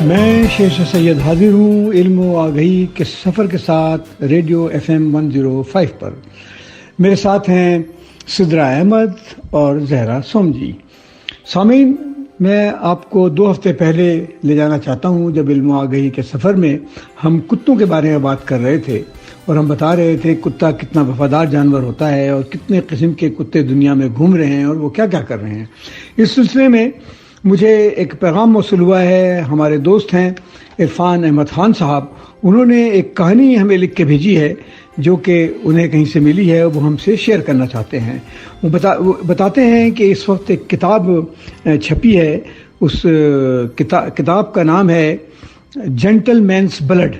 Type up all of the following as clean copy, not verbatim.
میں شیخ سید حاضر ہوں علم و آگہی کے سفر کے ساتھ ریڈیو FM 105 پر۔ میرے ساتھ ہیں سدرا احمد اور زہرا سومجی۔ سامعین، میں آپ کو 2 ہفتے پہلے لے جانا چاہتا ہوں جب علم و آگہی کے سفر میں ہم کتوں کے بارے میں بات کر رہے تھے اور ہم بتا رہے تھے کتا کتنا وفادار جانور ہوتا ہے اور کتنے قسم کے کتے دنیا میں گھوم رہے ہیں اور وہ کیا کیا کر رہے ہیں۔ اس سلسلے میں مجھے ایک پیغام موصول ہوا ہے، ہمارے دوست ہیں عرفان احمد خان صاحب، انہوں نے ایک کہانی ہمیں لکھ کے بھیجی ہے جو کہ انہیں کہیں سے ملی ہے، وہ ہم سے شیئر کرنا چاہتے ہیں۔ وہ بتاتے ہیں کہ اس وقت ایک کتاب چھپی ہے، اس کتاب کا نام ہے جینٹل مینس بلڈ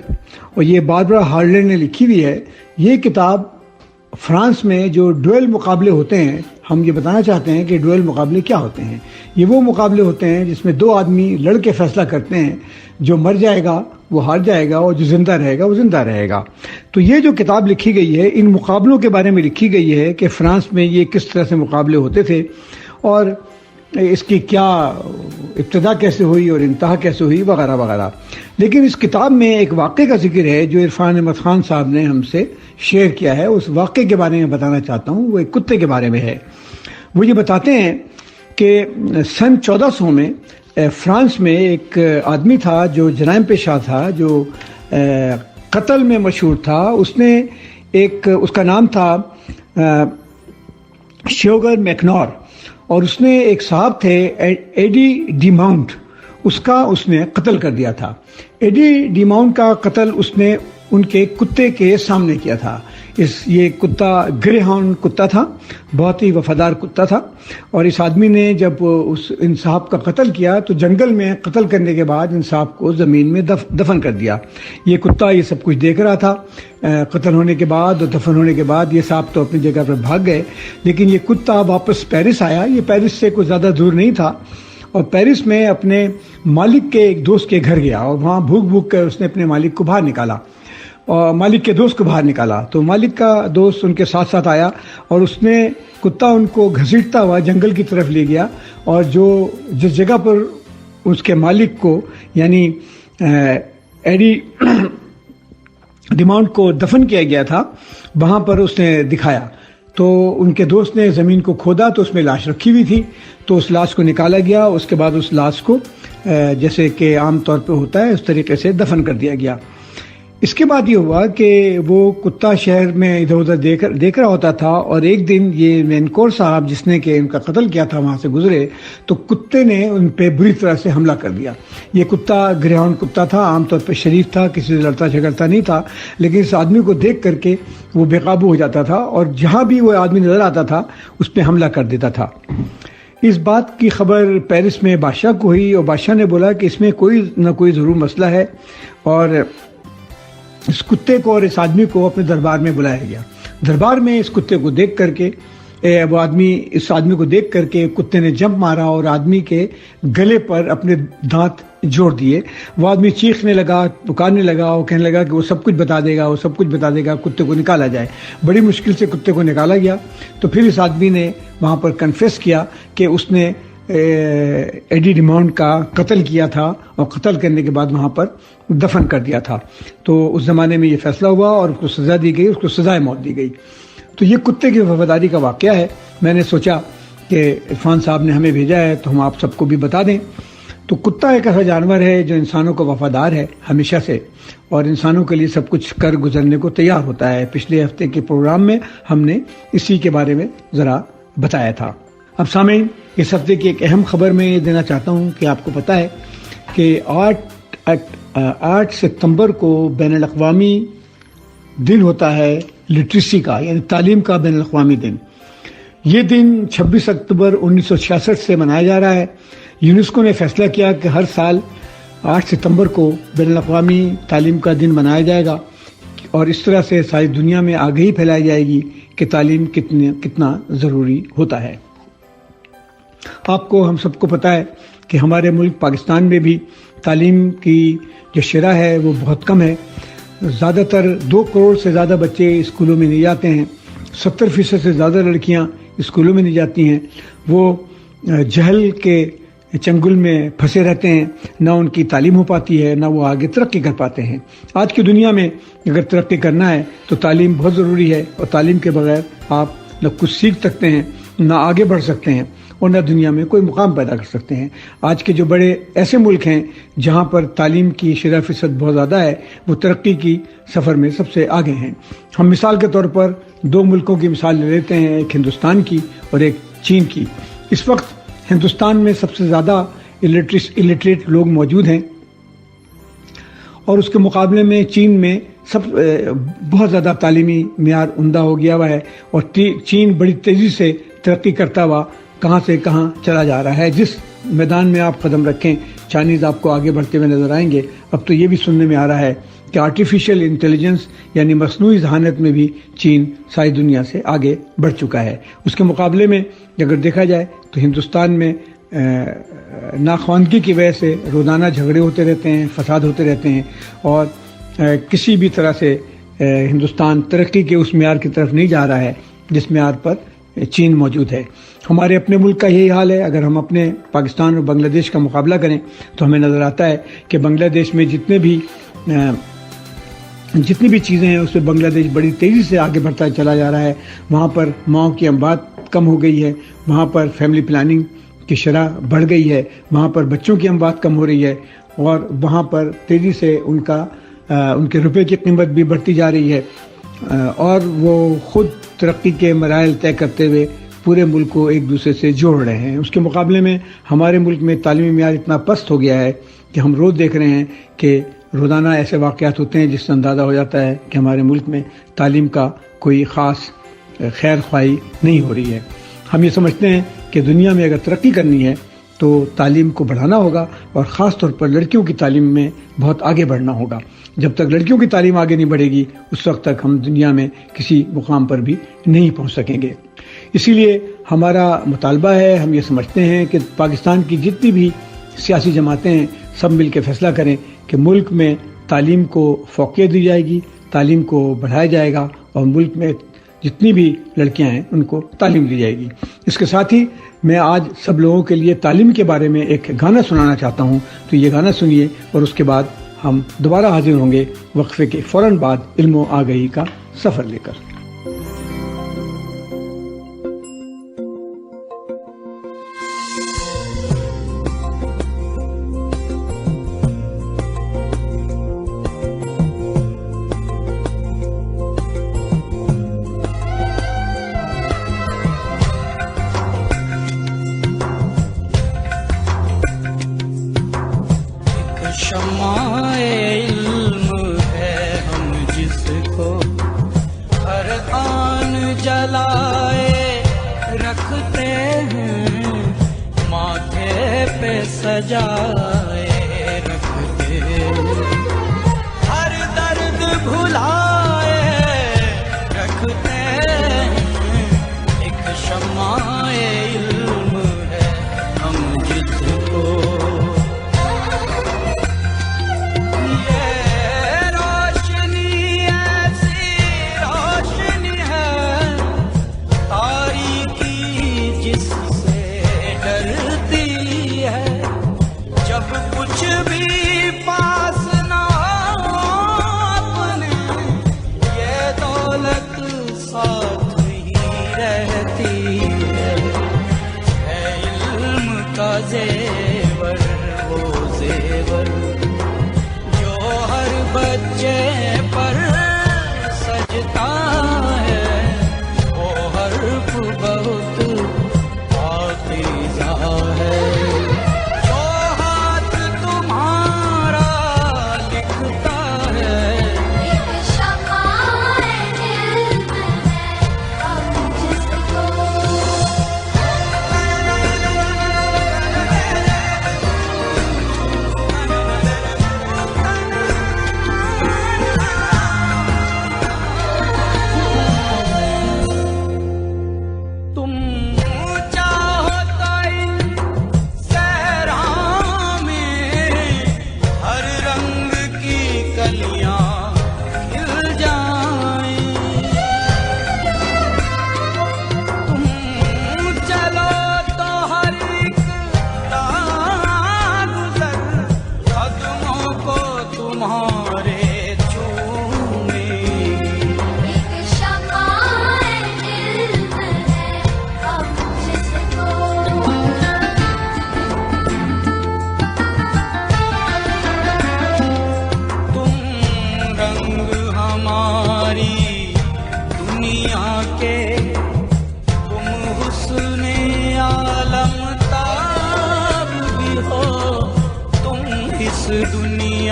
اور یہ باربرا ہارلینڈ نے لکھی ہوئی ہے۔ یہ کتاب فرانس میں جو ڈویل مقابلے ہوتے ہیں، ہم یہ بتانا چاہتے ہیں کہ ڈویل مقابلے کیا ہوتے ہیں۔ یہ وہ مقابلے ہوتے ہیں جس میں 2 آدمی لڑ کے فیصلہ کرتے ہیں، جو مر جائے گا وہ ہار جائے گا اور جو زندہ رہے گا وہ زندہ رہے گا۔ تو یہ جو کتاب لکھی گئی ہے ان مقابلوں کے بارے میں لکھی گئی ہے کہ فرانس میں یہ کس طرح سے مقابلے ہوتے تھے اور اس کی کیا ابتدا کیسے ہوئی اور انتہا کیسے ہوئی وغیرہ وغیرہ۔ لیکن اس کتاب میں ایک واقعے کا ذکر ہے جو عرفان احمد خان صاحب نے ہم سے شیئر کیا ہے۔ اس واقعے کے بارے میں بتانا چاہتا ہوں، وہ ایک کتے کے بارے میں ہے۔ وہ یہ بتاتے ہیں کہ سن 1400 میں فرانس میں ایک آدمی تھا جو جرائم پیشہ تھا، جو قتل میں مشہور تھا۔ اس کا نام تھا شوگر میکنور اور اس نے ایک صاحب تھے ایڈی ڈی ماؤنٹ، اس نے قتل کر دیا تھا۔ ایڈی ڈی ماؤنٹ کا قتل اس نے ان کے کتے کے سامنے کیا تھا۔ یہ کتا گرے ہاؤنڈ کتا تھا، بہت ہی وفادار کتا تھا، اور اس آدمی نے جب ان صاحب کا قتل کیا تو جنگل میں قتل کرنے کے بعد ان صاحب کو زمین میں دفن کر دیا۔ یہ کتا یہ سب کچھ دیکھ رہا تھا۔ قتل ہونے کے بعد اور دفن ہونے کے بعد یہ صاحب تو اپنی جگہ پر بھاگ گئے، لیکن یہ کتا واپس پیرس آیا۔ یہ پیرس سے کوئی زیادہ دور نہیں تھا اور پیرس میں اپنے مالک کے ایک دوست کے گھر گیا اور وہاں بھوک بھوک کر اس نے اپنے مالک کو باہر نکالا اور مالک کے دوست کو باہر نکالا۔ تو مالک کا دوست ان کے ساتھ ساتھ آیا اور اس نے کتا ان کو گھسیٹتا ہوا جنگل کی طرف لے گیا اور جس جگہ پر اس کے مالک کو یعنی ایڈی ڈیماؤنٹ کو دفن کیا گیا تھا وہاں پر اس نے دکھایا۔ تو ان کے دوست نے زمین کو کھودا تو اس میں لاش رکھی ہوئی تھی، تو اس لاش کو نکالا گیا۔ اس کے بعد اس لاش کو جیسے کہ عام طور پہ ہوتا ہے اس طریقے سے دفن کر دیا گیا۔ اس کے بعد یہ ہوا کہ وہ کتا شہر میں ادھر ادھر دیکھ رہا ہوتا تھا اور ایک دن یہ مینکور صاحب جس نے کہ ان کا قتل کیا تھا وہاں سے گزرے تو کتے نے ان پہ بری طرح سے حملہ کر دیا۔ یہ کتا گریہاؤنڈ کتا تھا، عام طور پہ شریف تھا، کسی سے لڑتا جھگڑتا نہیں تھا، لیکن اس آدمی کو دیکھ کر کے وہ بے قابو ہو جاتا تھا اور جہاں بھی وہ آدمی نظر آتا تھا اس پہ حملہ کر دیتا تھا۔ اس بات کی خبر پیرس میں بادشاہ کو ہوئی اور بادشاہ نے بولا کہ اس میں کوئی نہ کوئی ضرور مسئلہ ہے، اور اس کتے کو اور اس آدمی کو اپنے دربار میں بلایا گیا۔ دربار میں اس کتے کو دیکھ کر کے اس آدمی کو دیکھ کر کے کتے نے جمپ مارا اور آدمی کے گلے پر اپنے دانت جوڑ دیے۔ وہ آدمی چیخنے لگا، پکارنے لگا اور کہنے لگا کہ وہ سب کچھ بتا دے گا، وہ سب کچھ بتا دے گا، کتے کو نکالا جائے۔ بڑی مشکل سے کتے کو نکالا گیا تو پھر اس آدمی نے وہاں پر کنفیس کیا کہ اس نے ایڈی ڈیماؤنٹ کا قتل کیا تھا اور قتل کرنے کے بعد وہاں پر دفن کر دیا تھا۔ تو اس زمانے میں یہ فیصلہ ہوا اور اس کو سزا دی گئی، اس کو سزائے موت دی گئی۔ تو یہ کتے کی وفاداری کا واقعہ ہے۔ میں نے سوچا کہ عرفان صاحب نے ہمیں بھیجا ہے تو ہم آپ سب کو بھی بتا دیں۔ تو کتا ایک ایسا جانور ہے جو انسانوں کو وفادار ہے ہمیشہ سے اور انسانوں کے لیے سب کچھ کر گزرنے کو تیار ہوتا ہے۔ پچھلے ہفتے کے پروگرام میں ہم نے اسی کے بارے میں ذرا بتایا تھا۔ اب سامعین، اس ہفتے کی ایک اہم خبر میں یہ دینا چاہتا ہوں کہ آپ کو پتہ ہے کہ 8 ستمبر کو بین الاقوامی دن ہوتا ہے لٹریسی کا، یعنی تعلیم کا بین الاقوامی دن۔ یہ دن 26 اکتوبر 1966 سے منایا جا رہا ہے۔ یونیسکو نے فیصلہ کیا کہ ہر سال 8 ستمبر کو بین الاقوامی تعلیم کا دن منایا جائے گا اور اس طرح سے ساری دنیا میں آگہی پھیلائی جائے گی کہ تعلیم کتنا ضروری ہوتا ہے۔ آپ کو ہم سب کو پتہ ہے کہ ہمارے ملک پاکستان میں بھی تعلیم کی جو شرح ہے وہ بہت کم ہے۔ زیادہ تر 2 کروڑ سے زیادہ بچے اسکولوں میں نہیں جاتے ہیں، 70% سے زیادہ لڑکیاں اسکولوں میں نہیں جاتی ہیں۔ وہ جہل کے چنگل میں پھنسے رہتے ہیں، نہ ان کی تعلیم ہو پاتی ہے، نہ وہ آگے ترقی کر پاتے ہیں۔ آج کی دنیا میں اگر ترقی کرنا ہے تو تعلیم بہت ضروری ہے، اور تعلیم کے بغیر آپ نہ کچھ سیکھ سکتے ہیں، نہ آگے بڑھ سکتے ہیں، اور نہ دنیا میں کوئی مقام پیدا کر سکتے ہیں۔ آج کے جو بڑے ایسے ملک ہیں جہاں پر تعلیم کی شرح فیصد بہت زیادہ ہے، وہ ترقی کی سفر میں سب سے آگے ہیں۔ ہم مثال کے طور پر دو ملکوں کی مثال لے لیتے ہیں، ایک ہندوستان کی اور ایک چین کی۔ اس وقت ہندوستان میں سب سے زیادہ الٹریٹ لوگ موجود ہیں، اور اس کے مقابلے میں چین میں بہت زیادہ تعلیمی معیار عمدہ ہو گیا ہوا ہے، اور چین بڑی تیزی سے ترقی کرتا ہوا کہاں سے کہاں چلا جا رہا ہے۔ جس میدان میں آپ قدم رکھیں چائنیز آپ کو آگے بڑھتے ہوئے نظر آئیں گے۔ اب تو یہ بھی سننے میں آ رہا ہے کہ آرٹیفیشل انٹیلیجنس یعنی مصنوعی ذہانت میں بھی چین ساری دنیا سے آگے بڑھ چکا ہے۔ اس کے مقابلے میں اگر دیکھا جائے تو ہندوستان میں ناخواندگی کی وجہ سے روزانہ جھگڑے ہوتے رہتے ہیں، فساد ہوتے رہتے ہیں، اور کسی بھی طرح سے ہندوستان ترقی کے اس معیار کی طرف نہیں جا رہا ہے جس معیار پر چین موجود ہے۔ ہمارے اپنے ملک کا یہی حال ہے۔ اگر ہم اپنے پاکستان اور بنگلہ دیش کا مقابلہ کریں تو ہمیں نظر آتا ہے کہ بنگلہ دیش میں جتنی بھی چیزیں ہیں اس میں بنگلہ دیش بڑی تیزی سے آگے بڑھتا چلا جا رہا ہے۔ وہاں پر ماؤں کی اموات کم ہو گئی ہے، وہاں پر فیملی پلاننگ کی شرح بڑھ گئی ہے، وہاں پر بچوں کی اموات کم ہو رہی ہے، اور وہاں پر تیزی سے ان کے روپے کی قیمت بھی بڑھتی جا رہی ہے، اور وہ خود ترقی کے مراحل طے کرتے ہوئے پورے ملک کو ایک دوسرے سے جوڑ رہے ہیں۔ اس کے مقابلے میں ہمارے ملک میں تعلیمی معیار اتنا پست ہو گیا ہے کہ ہم روز دیکھ رہے ہیں کہ روزانہ ایسے واقعات ہوتے ہیں جس سے اندازہ ہو جاتا ہے کہ ہمارے ملک میں تعلیم کا کوئی خاص خیر خواہی نہیں ہو رہی ہے۔ ہم یہ سمجھتے ہیں کہ دنیا میں اگر ترقی کرنی ہے تو تعلیم کو بڑھانا ہوگا، اور خاص طور پر لڑکیوں کی تعلیم میں بہت آگے بڑھنا ہوگا۔ جب تک لڑکیوں کی تعلیم آگے نہیں بڑھے گی اس وقت تک ہم دنیا میں کسی مقام پر بھی نہیں پہنچ سکیں گے۔ اسی لیے ہمارا مطالبہ ہے، ہم یہ سمجھتے ہیں کہ پاکستان کی جتنی بھی سیاسی جماعتیں ہیں سب مل کے فیصلہ کریں کہ ملک میں تعلیم کو فوقیت دی جائے گی، تعلیم کو بڑھایا جائے گا، اور ملک میں جتنی بھی لڑکیاں ہیں ان کو تعلیم دی جائے گی۔ اس کے ساتھ ہی میں آج سب لوگوں کے لیے تعلیم کے بارے میں ایک گانا سنانا چاہتا ہوں، تو یہ گانا سنیے، اور اس کے بعد ہم دوبارہ حاضر ہوں گے وقفے کے فوراً بعد علم و آگہی کا سفر لے کر۔ سجائے رکھتے ہر درد بھلائے رکھتے ایک شمع علم ہے ہم جس کو یہ روشنی ایسی روشنی ہے تاریکی جس سے ڈرتی ہے جب کچھ بھی پاس نہ اپنے یہ دولت ساتھ ہی رہتی ہے علم کا زیور وہ زیور جو ہر بچے پر سجتا ہے وہ حرف بہت پاکیزہ ہے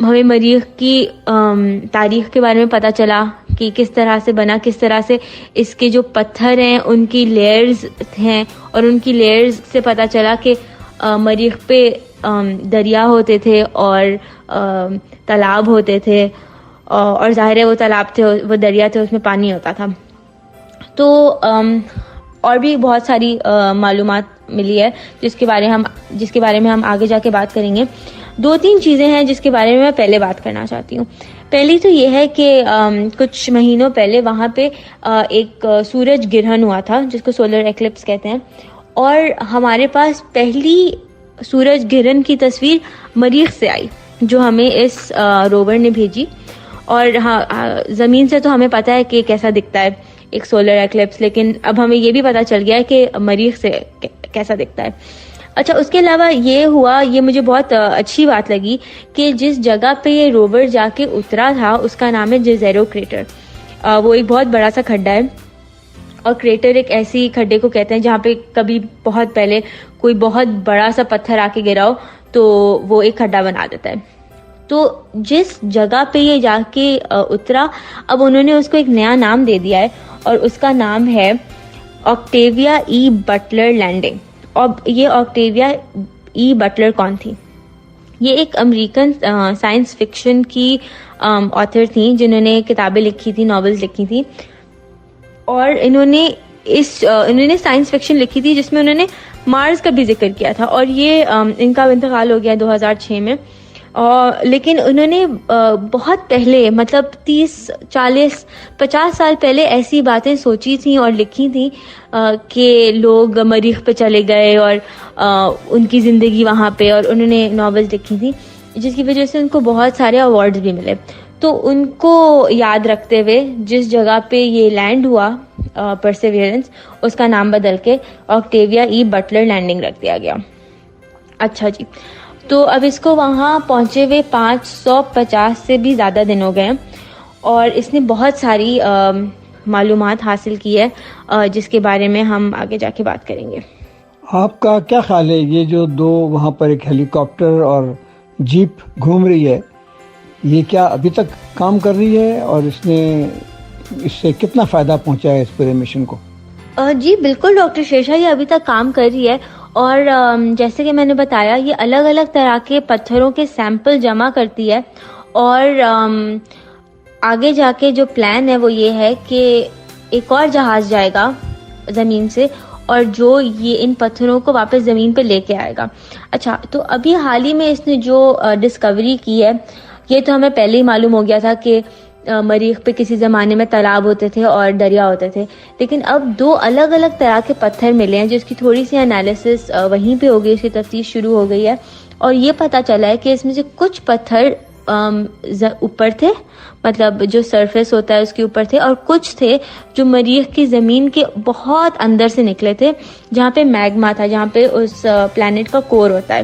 ہمیں مریخ کی تاریخ کے بارے میں پتہ چلا کہ کس طرح سے بنا, کس طرح سے اس کے جو پتھر ہیں ان کی لیئرز ہیں, اور ان کی لیئرز سے پتہ چلا کہ مریخ پہ دریا ہوتے تھے اور تالاب ہوتے تھے, اور ظاہر ہے وہ تالاب تھے, وہ دریا تھے, اس میں پانی ہوتا تھا. تو اور بھی بہت ساری معلومات ملی ہے جس کے بارے میں ہم آگے جا کے بات کریں گے. 2-3 چیزیں ہیں جس کے بارے میں پہلے بات کرنا چاہتی ہوں. پہلی تو یہ ہے کہ کچھ مہینوں پہلے وہاں پہ ایک سورج گرہن ہوا تھا جس کو سولر ایکلپس کہتے ہیں, اور ہمارے پاس پہلی سورج گرہن کی تصویر مریخ سے آئی جو ہمیں اس روور نے بھیجی. اور زمین سے تو ہمیں پتہ ہے کہ کیسا دکھتا ہے ایک سولر ایکلپس, لیکن اب ہمیں یہ بھی پتہ چل گیا ہے کہ مریخ سے کیسا دکھتا ہے. اچھا, اس کے علاوہ یہ ہوا, یہ مجھے بہت اچھی بات لگی کہ جس جگہ پہ یہ روور جا کے اترا تھا اس کا نام ہے جزیرو کریٹر. وہ ایک بہت بڑا سا کھڈا ہے, اور کریٹر ایک ایسی کھڈے کو کہتے ہیں جہاں پہ کبھی بہت پہلے کوئی بہت بڑا سا پتھر آ کے گرا ہو تو وہ ایک کھڈا بنا دیتا ہے. تو جس جگہ پہ یہ جا کے اترا, اب انہوں نے اس کو ایک نیا نام دے دیا ہے, اور اس کا نام ہے آکٹیویا ای بٹلر لینڈنگ. اب یہ آکٹیویا ای بٹلر کون تھی؟ یہ ایک امریکن سائنس فکشن کی آتھر تھیں جنہوں نے کتابیں لکھی تھی, ناولز لکھی تھی, اور انہوں نے سائنس فکشن لکھی تھی جس میں انہوں نے مارس کا بھی ذکر کیا تھا. اور یہ ان کا انتقال ہو گیا 2006 میں. لیکن انہوں نے بہت پہلے, مطلب 30-40-50 سال پہلے ایسی باتیں سوچی تھیں اور لکھی تھیں کہ لوگ مریخ پہ چلے گئے اور ان کی زندگی وہاں پہ, اور انہوں نے ناولز لکھی تھیں جس کی وجہ سے ان کو بہت سارے ایوارڈز بھی ملے. تو ان کو یاد رکھتے ہوئے جس جگہ پہ یہ لینڈ ہوا پرسیویرنس, اس کا نام بدل کے آکٹیویا ای بٹلر لینڈنگ رکھ دیا گیا. اچھا جی, تو اب اس کو وہاں پہنچے ہوئے 550 سے بھی زیادہ دن ہو گئے ہیں, اور اس نے بہت ساری معلومات حاصل کی ہے جس کے بارے میں ہم آگے جا کے بات کریں گے. آپ کا کیا خیال ہے, یہ جو 2 وہاں پر ایک ہیلی کاپٹر اور جیپ گھوم رہی ہے, یہ کیا ابھی تک کام کر رہی ہے, اور اس سے کتنا فائدہ پہنچا ہے اس پورے مشن کو؟ جی بالکل ڈاکٹر شیشا, یہ ابھی تک کام کر رہی ہے, اور جیسے کہ میں نے بتایا یہ الگ الگ طرح کے پتھروں کے سیمپل جمع کرتی ہے. اور آگے جا کے جو پلان ہے وہ یہ ہے کہ ایک اور جہاز جائے گا زمین سے, اور جو یہ ان پتھروں کو واپس زمین پہ لے کے آئے گا. اچھا, تو ابھی حال ہی میں اس نے جو ڈسکوری کی ہے, یہ تو ہمیں پہلے ہی معلوم ہو گیا تھا کہ مریخ پہ کسی زمانے میں تالاب ہوتے تھے اور دریا ہوتے تھے, لیکن اب 2 الگ الگ طرح کے پتھر ملے ہیں جس کی تھوڑی سی انالیسس وہیں پہ ہو گئی, اس کی تفتیش شروع ہو گئی ہے, اور یہ پتہ چلا ہے کہ اس میں سے کچھ پتھر اوپر تھے, مطلب جو سرفیس ہوتا ہے اس کے اوپر تھے, اور کچھ تھے جو مریخ کی زمین کے بہت اندر سے نکلے تھے جہاں پہ میگما تھا, جہاں پہ اس پلانٹ کا کور ہوتا ہے.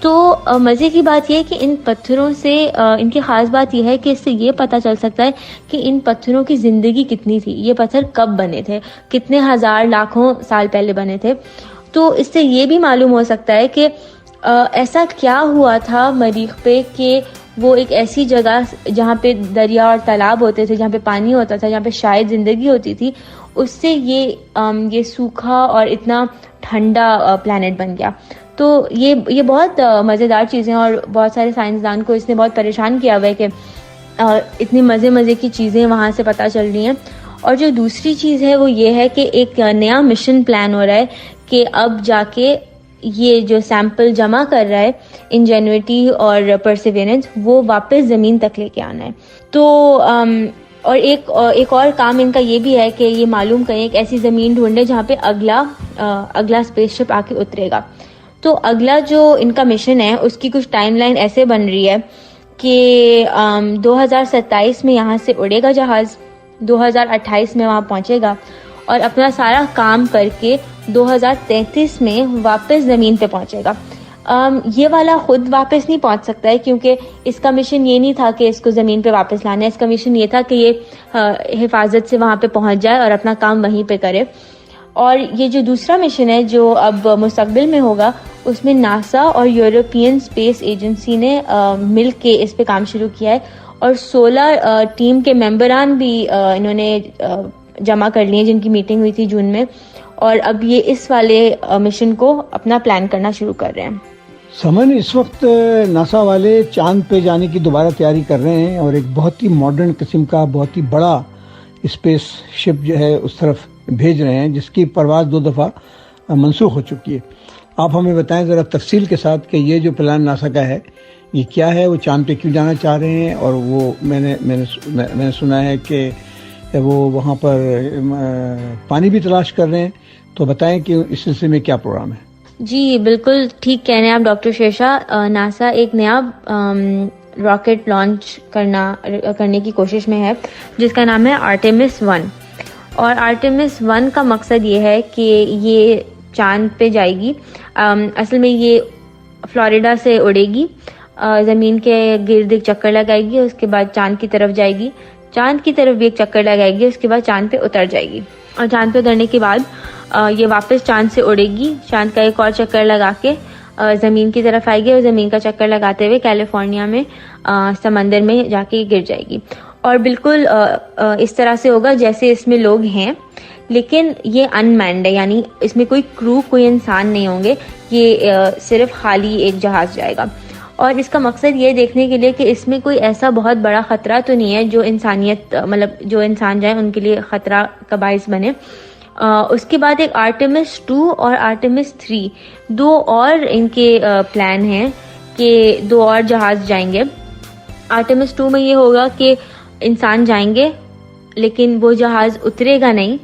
تو مزے کی بات یہ ہے کہ ان پتھروں سے ان کی خاص بات یہ ہے کہ اس سے یہ پتہ چل سکتا ہے کہ ان پتھروں کی زندگی کتنی تھی, یہ پتھر کب بنے تھے, کتنے ہزار لاکھوں سال پہلے بنے تھے. تو اس سے یہ بھی معلوم ہو سکتا ہے کہ ایسا کیا ہوا تھا مریخ پہ کہ وہ ایک ایسی جگہ جہاں پہ دریا اور تالاب ہوتے تھے, جہاں پہ پانی ہوتا تھا, جہاں پہ شاید زندگی ہوتی تھی, اس سے یہ سوکھا اور اتنا ٹھنڈا پلانٹ بن گیا. تو یہ بہت مزیدار چیزیں, اور بہت سارے سائنسدان کو اس نے بہت پریشان کیا ہوا ہے کہ اتنی مزے کی چیزیں وہاں سے پتہ چل رہی ہیں. اور جو دوسری چیز ہے وہ یہ ہے کہ ایک نیا مشن پلان ہو رہا ہے کہ اب جا کے یہ جو سیمپل جمع کر رہا ہے انجینوٹی اور پرسیویرنس, وہ واپس زمین تک لے کے آنا ہے. تو اور ایک اور کام ان کا یہ بھی ہے کہ یہ معلوم کریں ایک ایسی زمین ڈھونڈے جہاں پہ اگلا اسپیس شپ آ کے اترے گا. تو اگلا جو ان کا مشن ہے اس کی کچھ ٹائم لائن ایسے بن رہی ہے کہ 2027 میں یہاں سے اڑے گا جہاز, 2028 میں وہاں پہنچے گا, اور اپنا سارا کام کر کے 2033 میں واپس زمین پہ پہنچے گا. یہ والا خود واپس نہیں پہنچ سکتا ہے کیونکہ اس کا مشن یہ نہیں تھا کہ اس کو زمین پہ واپس لانا ہے, اس کا مشن یہ تھا کہ یہ حفاظت سے وہاں پہ پہنچ جائے اور اپنا کام وہیں پہ کرے. اور یہ جو دوسرا مشن ہے جو اب مستقبل میں ہوگا، اس میں ناسا اور یورپین اسپیس ایجنسی نے مل کے اس پہ کام شروع کیا ہے، اور 16 ٹیم کے ممبران بھی انہوں نے جمع کر لیے جن کی میٹنگ ہوئی تھی جون میں، اور اب یہ اس والے مشن کو اپنا پلان کرنا شروع کر رہے ہیں۔ سمن، اس وقت ناسا والے چاند پہ جانے کی دوبارہ تیاری کر رہے ہیں، اور ایک بہت ہی ماڈرن قسم کا بہت ہی بڑا اسپیس شپ جو ہے اس طرف بھیج رہے ہیں، جس کی پرواز 2 دفعہ منسوخ ہو چکی ہے۔ آپ ہمیں بتائیں ذرا تفصیل کے ساتھ کہ یہ جو پلان ناسا کا ہے یہ کیا ہے، وہ چاند پہ کیوں جانا چاہ رہے ہیں، اور وہ میں نے سنا ہے کہ وہ وہاں پر پانی بھی تلاش کر رہے ہیں، تو بتائیں کہ اس سلسلے میں کیا پروگرام ہے۔ جی بالکل ٹھیک کہہ رہے ہیں آپ ڈاکٹر شیرشاہ، ناسا ایک نیا راکٹ لانچ کرنے کی کوشش میں ہے جس کا نام ہے آرٹیمس 1، اور آرٹیمس 1 کا مقصد یہ ہے کہ یہ چاند پہ جائے گی۔ اصل میں یہ فلوریڈا سے اڑے گی، زمین کے گرد ایک چکر لگائے گی، اس کے بعد چاند کی طرف جائے گی، چاند کی طرف بھی ایک چکر لگائے گی، اس کے بعد چاند پہ اتر جائے گی، اور چاند پہ اترنے کے بعد یہ واپس چاند سے اڑے گی، چاند کا ایک اور چکر لگا کے زمین کی طرف آئے گی، اور زمین کا چکر لگاتے ہوئے کیلیفورنیا میں سمندر میں جا کے گر جائے گی۔ اور بالکل اس طرح سے ہوگا جیسے اس میں لوگ ہیں، لیکن یہ ان مینڈ ہے، یعنی اس میں کوئی کرو، کوئی انسان نہیں ہوں گے، یہ صرف خالی ایک جہاز جائے گا۔ اور اس کا مقصد یہ دیکھنے کے لیے کہ اس میں کوئی ایسا بہت بڑا خطرہ تو نہیں ہے جو انسانیت، مطلب جو انسان جائے ان کے لیے خطرہ کا باعث بنے۔ اس کے بعد ایک آرٹیمس 2 اور آرٹیمس 3 2 اور ان کے پلان ہیں کہ 2 اور جہاز جائیں گے۔ آرٹیمس 2 میں یہ ہوگا کہ انسان جائیں گے لیکن وہ جہاز اترے گا نہیں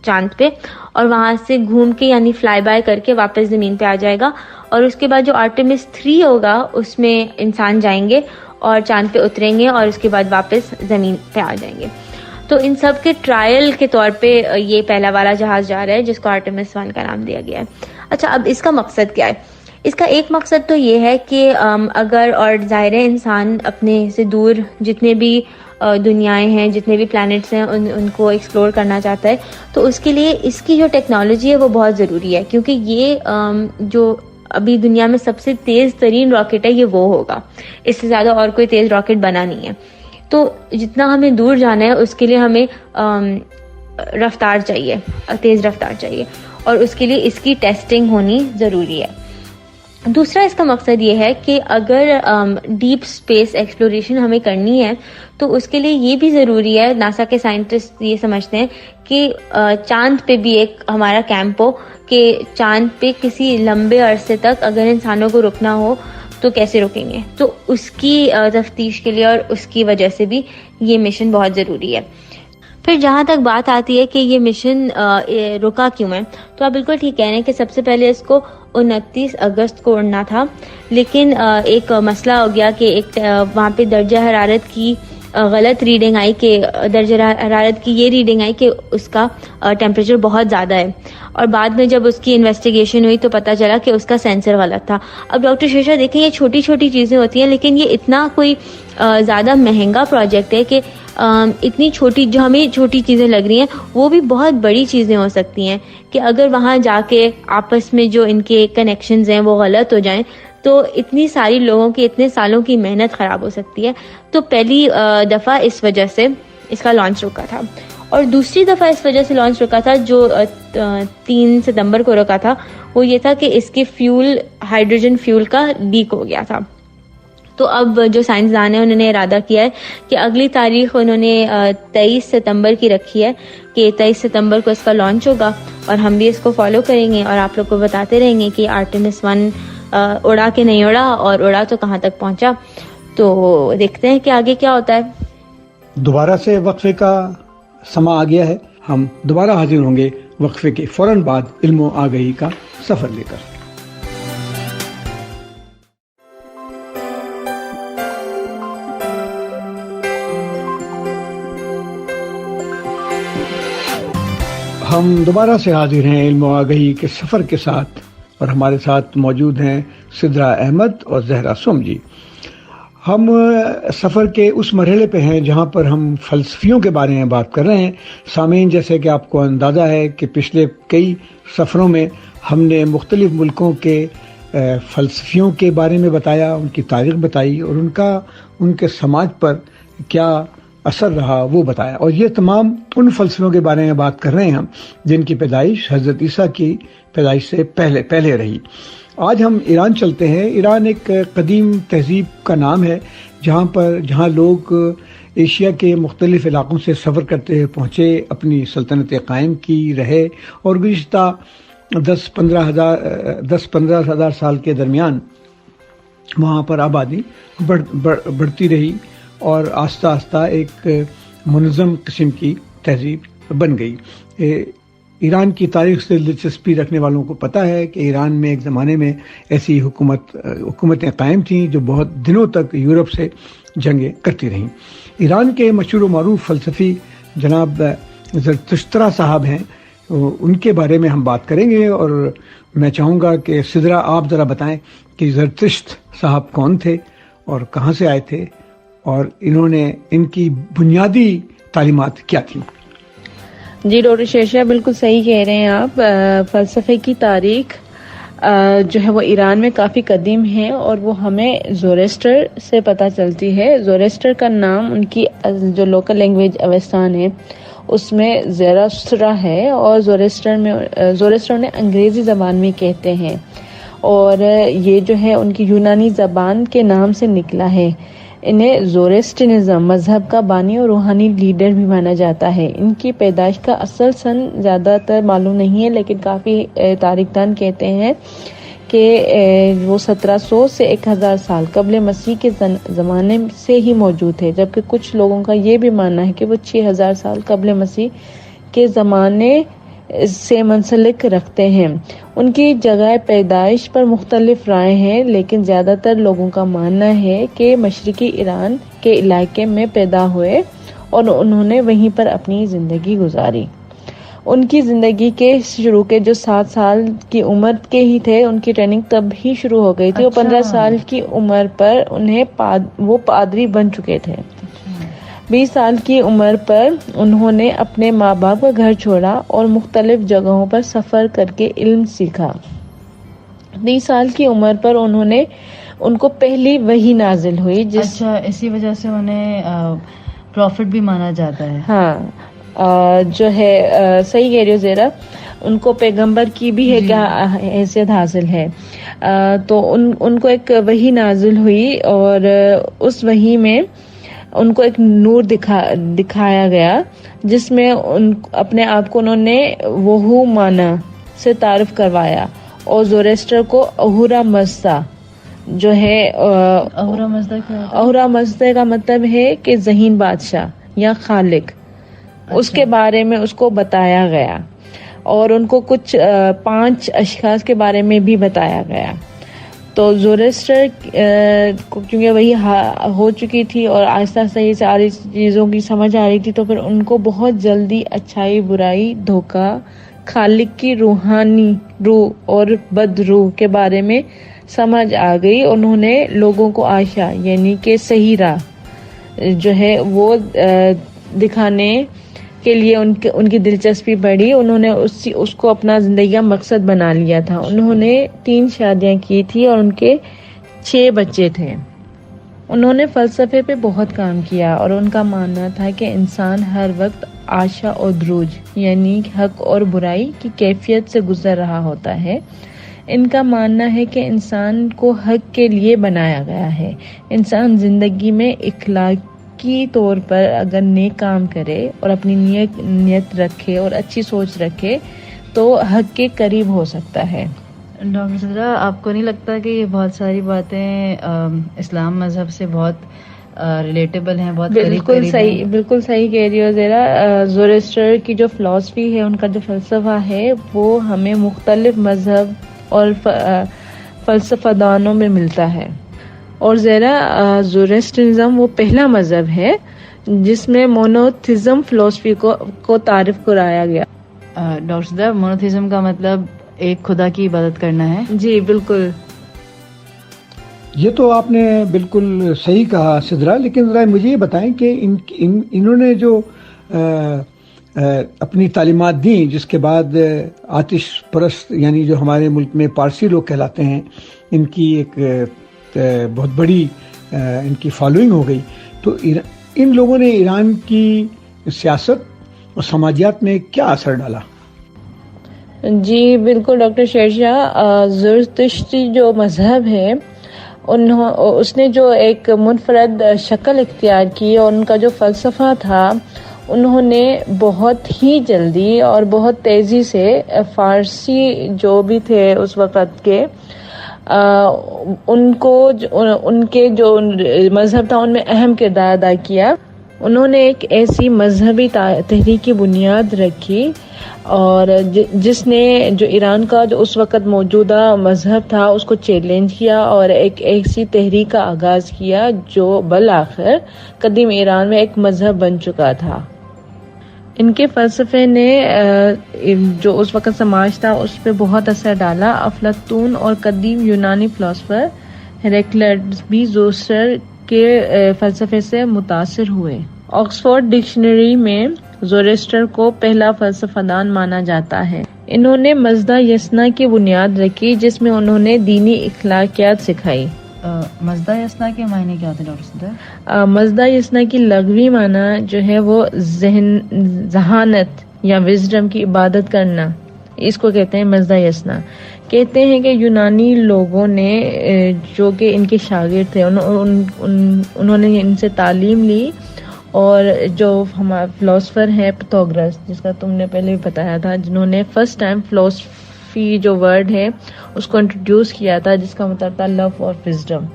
چاند پہ، اور وہاں سے گھوم کے یعنی فلائی بائی کر کے واپس زمین پہ آ جائے گا۔ اور اس کے بعد جو آرٹیمس 3 ہوگا اس میں انسان جائیں گے اور چاند پہ اتریں گے، اور اس کے بعد واپس زمین پہ آ جائیں گے۔ تو ان سب کے ٹرائل کے طور پہ یہ پہلا والا جہاز جا رہا ہے جس کو آرٹیمس 1 کا نام دیا گیا ہے۔ اچھا، اب اس کا مقصد کیا ہے؟ اس کا ایک مقصد تو یہ ہے کہ اگر، اور ظاہر ہے انسان اپنے سے دور جتنے بھی دنیایں ہیں، جتنے بھی پلانٹس ہیں ان کو ایکسپلور کرنا چاہتا ہے، تو اس کے لیے اس کی جو ٹیکنالوجی ہے وہ بہت ضروری ہے، کیونکہ یہ جو ابھی دنیا میں سب سے تیز ترین راکٹ ہے یہ وہ ہوگا، اس سے زیادہ اور کوئی تیز راکٹ بنا نہیں ہے۔ تو جتنا ہمیں دور جانا ہے اس کے لیے ہمیں رفتار چاہیے، تیز رفتار چاہیے، اور اس کے لیے اس کی ٹیسٹنگ ہونی ضروری ہے۔ دوسرا اس کا مقصد یہ ہے کہ اگر ڈیپ اسپیس ایکسپلوریشن ہمیں کرنی ہے تو اس کے لیے یہ بھی ضروری ہے، ناسا کے سائنٹسٹ یہ سمجھتے ہیں کہ چاند پہ بھی ایک ہمارا کیمپ ہو، کہ چاند پہ کسی لمبے عرصے تک اگر انسانوں کو رکنا ہو تو کیسے رکیں گے، تو اس کی تفتیش کے لیے اور اس کی وجہ سے بھی یہ مشن بہت ضروری ہے۔ پھر جہاں تک بات آتی ہے کہ یہ مشن رکا کیوں ہے، تو آپ بالکل ٹھیک کہہ رہے ہیں کہ سب سے پہلے اس کو 29 اگست کو اڑنا تھا، لیکن ایک مسئلہ ہو گیا کہ ایک وہاں پہ درجہ حرارت کی غلط ریڈنگ آئی، کہ درجہ حرارت کی یہ ریڈنگ آئی کہ اس کا ٹیمپریچر بہت زیادہ ہے، اور بعد میں جب اس کی انویسٹیگیشن ہوئی تو پتہ چلا کہ اس کا سینسر غلط تھا۔ اب ڈاکٹر شیرشاہ دیکھیں، یہ چھوٹی چھوٹی چیزیں ہوتی ہیں، لیکن یہ اتنا کوئی زیادہ مہنگا پروجیکٹ ہے کہ اتنی چھوٹی، جو ہمیں چھوٹی چیزیں لگ رہی ہیں وہ بھی بہت بڑی چیزیں ہو سکتی ہیں، کہ اگر وہاں جا کے آپس میں جو ان کے کنیکشنز ہیں وہ غلط ہو جائیں تو اتنی ساری لوگوں کی اتنے سالوں کی محنت خراب ہو سکتی ہے۔ تو پہلی دفعہ اس وجہ سے اس کا لانچ رکا تھا، اور دوسری دفعہ اس وجہ سے لانچ رکا تھا جو 3 ستمبر کو رکا تھا، وہ یہ تھا کہ اس کے فیول، ہائیڈروجن فیول کا لیک ہو گیا تھا۔ تو اب جو سائنسدان ہیں انہوں نے ارادہ کیا ہے کہ اگلی تاریخ انہوں نے 23 ستمبر کی رکھی ہے کہ 23 ستمبر کو اس کا لانچ ہوگا، اور ہم بھی اس کو فالو کریں گے اور آپ لوگ کو بتاتے رہیں گے کہ آرٹیمس 1 اڑا کہ نہیں اڑا، اور اڑا تو کہاں تک پہنچا۔ تو دیکھتے ہیں کہ آگے کیا ہوتا ہے۔ دوبارہ سے وقفے کا سما آ گیا ہے، ہم دوبارہ حاضر ہوں گے وقفے کے فوراً بعد علم و آگہی کا سفر لے کر۔ ہم دوبارہ سے حاضر ہیں علم و آگہی کے سفر کے ساتھ، اور ہمارے ساتھ موجود ہیں سدرا احمد اور زہرا سوم جی۔ ہم سفر کے اس مرحلے پہ ہیں جہاں پر ہم فلسفیوں کے بارے میں بات کر رہے ہیں. سامعین، جیسے کہ آپ کو اندازہ ہے کہ پچھلے کئی سفروں میں ہم نے مختلف ملکوں کے فلسفیوں کے بارے میں بتایا، ان کی تاریخ بتائی اور ان کے سماج پر کیا اثر رہا وہ بتایا. اور یہ تمام ان فلسفیوں کے بارے میں بات کر رہے ہیں ہم جن کی پیدائش حضرت عیسیٰ کی پیدائش سے پہلے رہی. آج ہم ایران چلتے ہیں. ایران ایک قدیم تہذیب کا نام ہے جہاں لوگ ایشیا کے مختلف علاقوں سے سفر کرتے ہوئے پہنچے، اپنی سلطنتیں قائم کی رہے اور گزشتہ 10-15 ہزار سال کے درمیان وہاں پر آبادی بڑھتی رہی اور آہستہ آہستہ ایک منظم قسم کی تہذیب بن گئی. ایران کی تاریخ سے دلچسپی رکھنے والوں کو پتہ ہے کہ ایران میں ایک زمانے میں ایسی حکومتیں قائم تھیں جو بہت دنوں تک یورپ سے جنگیں کرتی رہیں. ایران کے مشہور و معروف فلسفی جناب زرتشترا صاحب ہیں، ان کے بارے میں ہم بات کریں گے. اور میں چاہوں گا کہ سدرا آپ ذرا بتائیں کہ زرتشت صاحب کون تھے اور کہاں سے آئے تھے اور ان کی بنیادی تعلیمات کیا تھیں. جی ڈاکٹر شیرشاہ، بالکل صحیح کہہ رہے ہیں آپ. فلسفے کی تاریخ جو ہے وہ ایران میں کافی قدیم ہے اور وہ ہمیں زوریسٹر سے پتہ چلتی ہے. زوریسٹر کا نام ان کی جو لوکل لینگویج اوستان ہے اس میں زیراسٹرا ہے اور زوریسٹر نے انگریزی زبان میں کہتے ہیں اور یہ جو ہے ان کی یونانی زبان کے نام سے نکلا ہے. انہیں زوریسٹنزم مذہب کا بانی اور روحانی لیڈر بھی مانا جاتا ہے. ان کی پیدائش کا اصل سن زیادہ تر معلوم نہیں ہے، لیکن کافی تاریخ دان کہتے ہیں کہ وہ 1700 سے 1000 سال قبل مسیح کے زمانے سے ہی موجود تھے، جبکہ کچھ لوگوں کا یہ بھی ماننا ہے کہ وہ 6000 سال قبل مسیح کے زمانے سے منسلک رکھتے ہیں. ان کی جگہ پیدائش پر مختلف رائے ہیں، لیکن زیادہ تر لوگوں کا ماننا ہے کہ مشرقی ایران کے علاقے میں پیدا ہوئے اور انہوں نے وہیں پر اپنی زندگی گزاری. ان کی زندگی کے شروع کے جو 7 سال کی عمر کے ہی تھے، ان کی ٹریننگ تب ہی شروع ہو گئی تھی اور 15 سال کی عمر پر وہ پادری بن چکے تھے. 20 سال کی عمر پر انہوں نے اپنے ماں باپ کا گھر چھوڑا اور مختلف جگہوں پر سفر کر کے علم سیکھا. 30 سال کی عمر پر ان کو پہلی وحی نازل ہوئی اسی وجہ سے انہیں پروفٹ بھی مانا جاتا ہے. ہاں، جو ہے صحیح کہہ رہی ہو زیرا، ان کو پیغمبر کی بھی حیثیت حاصل ہے. تو ان کو ایک وحی نازل ہوئی اور اس وحی میں ان کو ایک نور دکھایا گیا جس میں اپنے آپ کو انہوں نے وہو مانا سے تعارف کروایا اور زوریسٹر کو اہورا مزدا جو ہے اہورا مزدا کا مطلب ہے کہ ذہین بادشاہ یا خالق، اس کے بارے میں اس کو بتایا گیا اور ان کو کچھ 5 اشخاص کے بارے میں بھی بتایا گیا. تو زوریسٹر کیونکہ وہی ہو چکی تھی اور آہستہ آہستہ یہ ساری چیزوں کی سمجھ آ رہی تھی، تو پھر ان کو بہت جلدی اچھائی برائی دھوکہ خالق کی روحانی روح اور بد روح کے بارے میں سمجھ آ گئی. انہوں نے لوگوں کو عائشہ یعنی کہ صحیح راہ جو ہے وہ دکھانے کے لیے ان کی دلچسپی بڑھی. انہوں نے اس کو اپنا زندگی کا مقصد بنا لیا تھا. انہوں نے 3 شادیاں کی تھی اور ان کے 6 بچے تھے. انہوں نے فلسفے پہ بہت کام کیا اور ان کا ماننا تھا کہ انسان ہر وقت آشا اور دروج یعنی حق اور برائی کی کیفیت سے گزر رہا ہوتا ہے. ان کا ماننا ہے کہ انسان کو حق کے لیے بنایا گیا ہے. انسان زندگی میں اخلاقی طور پر اگر نیک کام کرے اور اپنی نیت رکھے اور اچھی سوچ رکھے تو حق کے قریب ہو سکتا ہے. ڈاکٹر سدرا، آپ کو نہیں لگتا کہ یہ بہت ساری باتیں اسلام مذہب سے بہت ریلیٹیبل ہیں، بہت بالکل صحیح کہہ رہی ہو زیرا. زوریسٹر کی جو فلسفی ہے، ان کا جو فلسفہ ہے، وہ ہمیں مختلف مذہب اور فلسفہ دانوں میں ملتا ہے. اور زیرا زوریسٹرزم وہ پہلا مذہب ہے جس میں مونوتھزم فلسفی کو تعارف کرایا گیا. ڈاکٹر سدرا، مونوتھزم کا مطلب ایک خدا کی عبادت کرنا ہے؟ جی بالکل. یہ تو آپ نے بالکل صحیح کہا سدرا، لیکن ذرا مجھے یہ بتائیں کہ انہوں نے جو اپنی تعلیمات دیں، جس کے بعد آتش پرست یعنی جو ہمارے ملک میں پارسی لوگ کہلاتے ہیں، ان کی ایک بہت بڑی ان کی فالوئنگ ہو گئی، تو ان لوگوں نے ایران کی سیاست اور سماجیات میں کیا اثر ڈالا؟ جی بالکل ڈاکٹر شیرشاہ، زرتشتی جو مذہب ہے اس نے جو ایک منفرد شکل اختیار کی اور ان کا جو فلسفہ تھا، انہوں نے بہت ہی جلدی اور بہت تیزی سے فارسی جو بھی تھے اس وقت کے ان کے جو مذہب تھا ان میں اہم کردار ادا کیا. انہوں نے ایک ایسی مذہبی تحریک کی بنیاد رکھی اور جس نے جو ایران کا جو اس وقت موجودہ مذہب تھا اس کو چیلنج کیا اور ایک ایسی تحریک کا آغاز کیا جو بالآخر قدیم ایران میں ایک مذہب بن چکا تھا. ان کے فلسفے نے جو اس وقت سماج تھا اس پہ بہت اثر ڈالا. افلاطون اور قدیم یونانی فلسفر ہیراکلیٹس بھی زورسٹر کے فلسفے سے متاثر ہوئے. آکسفورڈ ڈکشنری میں زورسٹر کو پہلا فلسفہ دان مانا جاتا ہے. انہوں نے مزدہ یسنا کی بنیاد رکھی جس میں انہوں نے دینی اخلاقیات سکھائی. مزدہ یسنا کے معنی کیا ہوتے ہیں ڈاکٹر صدر؟ مزدہ یسنا کی لغوی معنی جو ہے وہ ذہانت یا وزڈم کی عبادت کرنا، اس کو کہتے ہیں مزدہ یسنا. کہتے ہیں کہ یونانی لوگوں نے جو کہ ان کے شاگرد تھے انہوں نے ان سے تعلیم لی، اور جو ہمارے فلاسفر ہیں پیتھاگورس، جس کا تم نے پہلے بھی بتایا تھا، جنہوں نے فرسٹ ٹائم فلاسفی جو ورڈ ہے اس کو انٹروڈیوس کیا تھا جس کا مطلب تھا لو اور وزڈم،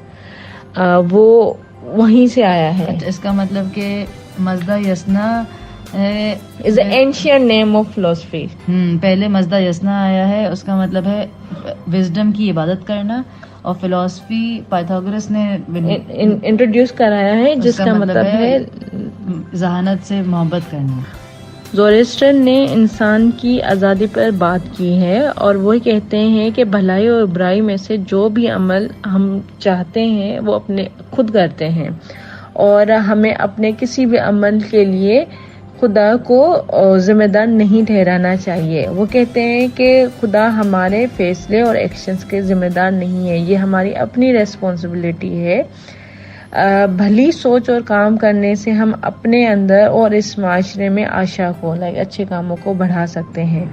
وہ وہیں سے آیا ہے. اس کا مطلب کہ مزدہ یسنا از اے اینشینٹ نیم آف فلاسفی. پہلے مزدہ یسنا آیا ہے، اس کا مطلب ہے وزڈم کی عبادت کرنا، اور فلاسفی پائتھاگورس نے انٹروڈیوس کرایا ہے جس کا مطلب ہے ذہانت سے محبت کرنا. زورسٹر نے انسان کی آزادی پر بات کی ہے اور وہ کہتے ہیں کہ بھلائی اور برائی میں سے جو بھی عمل ہم چاہتے ہیں وہ اپنے خود کرتے ہیں، اور ہمیں اپنے کسی بھی عمل کے لیے خدا کو ذمہ دار نہیں ٹھہرانا چاہیے. وہ کہتے ہیں کہ خدا ہمارے فیصلے اور ایکشنز کے ذمہ دار نہیں ہے، یہ ہماری اپنی ریسپانسبلٹی ہے. بھلی سوچ اور کام کرنے سے ہم اپنے اندر اور اس معاشرے میں آشا کو اچھے کاموں کو بڑھا سکتے ہیں.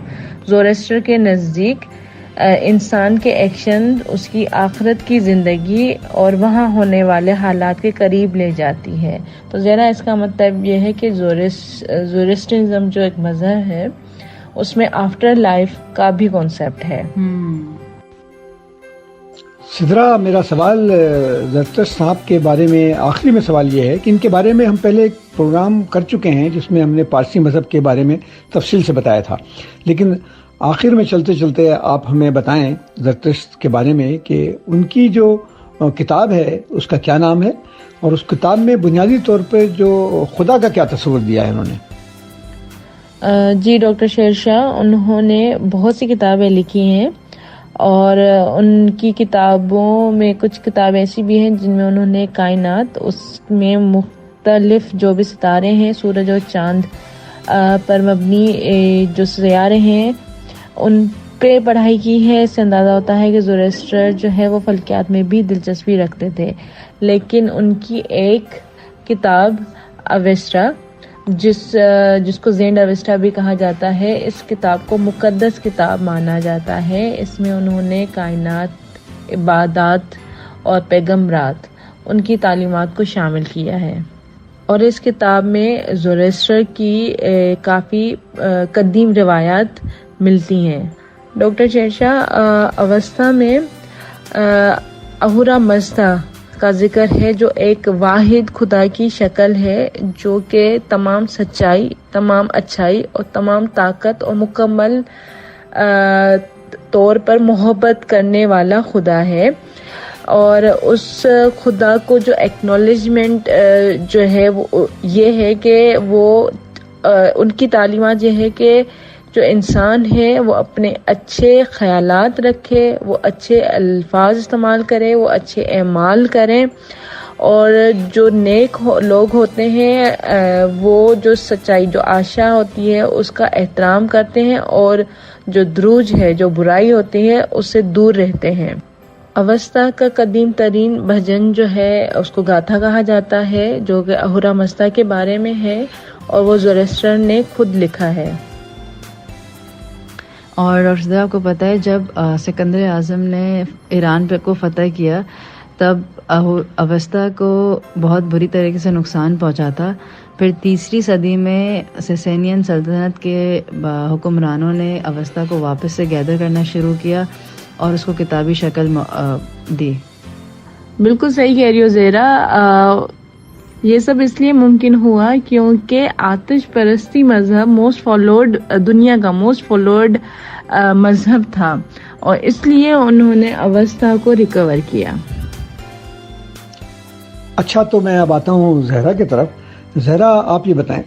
زورسٹر کے نزدیک انسان کے ایکشن اس کی آخرت کی زندگی اور وہاں ہونے والے حالات کے قریب لے جاتی ہے. تو ذرا اس کا مطلب یہ ہے کہ زورسٹرزم جو ایک مذہب ہے اس میں آفٹر لائف کا بھی کانسیپٹ ہے. سدرا، میرا سوال زرتشت صاحب کے بارے میں آخری میں سوال یہ ہے کہ ان کے بارے میں ہم پہلے ایک پروگرام کر چکے ہیں جس میں ہم نے پارسی مذہب کے بارے میں تفصیل سے بتایا تھا، لیکن آخر میں چلتے چلتے آپ ہمیں بتائیں زرتشت کے بارے میں کہ ان کی جو کتاب ہے اس کا کیا نام ہے، اور اس کتاب میں بنیادی طور پہ جو خدا کا کیا تصور دیا ہے انہوں نے. جی ڈاکٹر شیرشاہ، انہوں نے بہت سی کتابیں لکھی ہیں اور ان کی کتابوں میں کچھ کتابیں ایسی بھی ہیں جن میں انہوں نے کائنات، اس میں مختلف جو بھی ستارے ہیں، سورج اور چاند پر مبنی جو سیارے ہیں ان پہ پڑھائی کی ہے. اس سے اندازہ ہوتا ہے کہ زورسٹر جو ہے وہ فلکیات میں بھی دلچسپی رکھتے تھے، لیکن ان کی ایک کتاب اویسٹا جس کو زینڈ اویسٹا بھی کہا جاتا ہے، اس کتاب کو مقدس کتاب مانا جاتا ہے. اس میں انہوں نے کائنات، عبادات اور پیغمبرات، ان کی تعلیمات کو شامل کیا ہے. اور اس کتاب میں زورسٹر کی کافی قدیم روایات ملتی ہیں. ڈاکٹر شیرشاہ، اوستا میں اہورا مزدا کا ذکر ہے جو ایک واحد خدا کی شکل ہے جو کہ تمام سچائی، تمام اچھائی اور تمام طاقت اور مکمل طور پر محبت کرنے والا خدا ہے. اور اس خدا کو جو ایکنالجمنٹ جو ہے وہ یہ ہے کہ وہ ان کی تعلیمات یہ ہے کہ جو انسان ہے وہ اپنے اچھے خیالات رکھے، وہ اچھے الفاظ استعمال کرے، وہ اچھے اعمال کریں، اور جو نیک لوگ ہوتے ہیں وہ جو سچائی، جو آشا ہوتی ہے اس کا احترام کرتے ہیں، اور جو دروج ہے، جو برائی ہوتی ہے اس سے دور رہتے ہیں۔ اوستا کا قدیم ترین بھجن جو ہے اس کو گاتھا کہا جاتا ہے، جو کہ اہورا مستا کے بارے میں ہے، اور وہ زورسٹر نے خود لکھا ہے۔ اور ڈاکٹر صاحب آپ کو پتہ ہے جب سکندر اعظم نے ایران پہ کو فتح کیا تب اوستا کو بہت بری طریقے سے نقصان پہنچا تھا۔ پھر تیسری صدی میں سسینین سلطنت کے حکمرانوں نے اوستا کو واپس سے گیدر کرنا شروع کیا اور اس کو کتابی شکل دی۔ بالکل صحیح کہہ رہی ہو زیرا، یہ سب اس لیے ممکن ہوا کیونکہ آتش پرستی مذہب دنیا کا موسٹ فالوڈ مذہب تھا، اور اس لیے انہوں نے اوستا کو ریکور کیا۔ اچھا، تو میں اب آتا ہوں زہرا کی طرف۔ زہرا، آپ یہ بتائیں